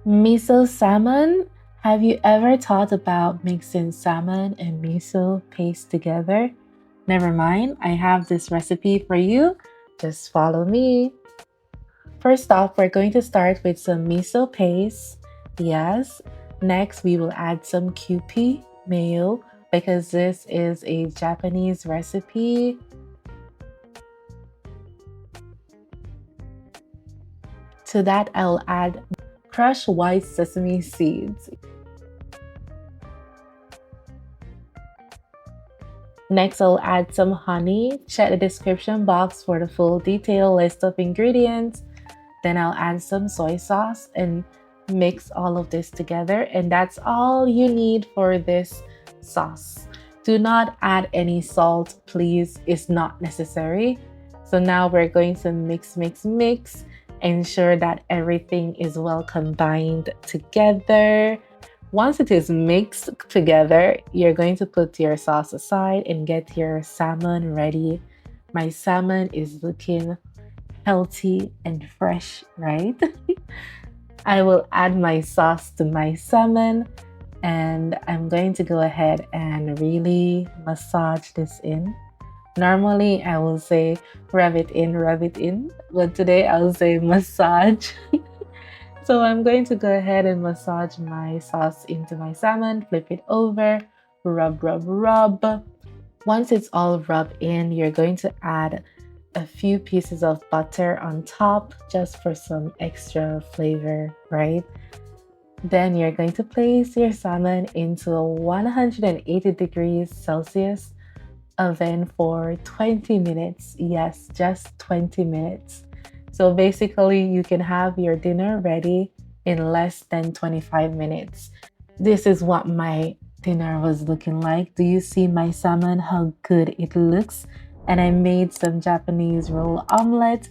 Miso salmon. Have you ever thought about mixing salmon and miso paste together? Never mind, I have this recipe for you. Just follow me. First off, we're going to start with some miso paste. Yes. Next, we will add some Kewpie mayo because this is a Japanese recipe. To that, I'll add crushed white sesame seeds. Next, I'll add some honey. Check the description box for the full detailed list of ingredients. Then I'll add some soy sauce and mix all of this together. And that's all you need for this sauce. Do not add any salt, please. It's not necessary. So now we're going to mix. Ensure that everything is well combined together. Once it is mixed together, you're going to put your sauce aside and get your salmon ready. My salmon is looking healthy and fresh, right? I will add my sauce to my salmon and I'm going to go ahead and really massage this in. Normally, I will say rub it in, but today I'll say massage. So I'm going to go ahead and massage my sauce into my salmon, flip it over, rub. Once it's all rubbed in, you're going to add a few pieces of butter on top just for some extra flavor, right? Then you're going to place your salmon into a 180 degrees Celsius oven for 20 minutes. Yes, just 20 minutes. So basically, you can have your dinner ready in less than 25 minutes. This is what my dinner was looking like. Do you see my salmon, how good it looks? And I made some Japanese roll omelet.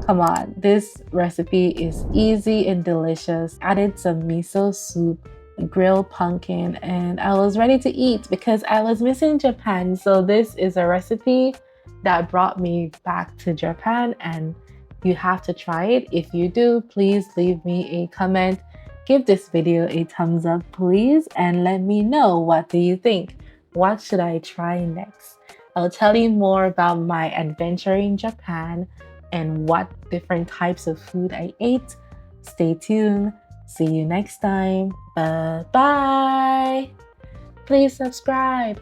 Come on, this recipe is easy and delicious. Added some miso soup, grilled pumpkin, and I was ready to eat because I was missing Japan. So this is a recipe that brought me back to Japan and you have to try it. If you do, please leave me a comment. Give this video a thumbs up, please, and let me know, what do you think? What should I try next? I'll tell you more about my adventure in Japan and what different types of food I ate. Stay tuned. See you next time. Bye-bye. Please subscribe.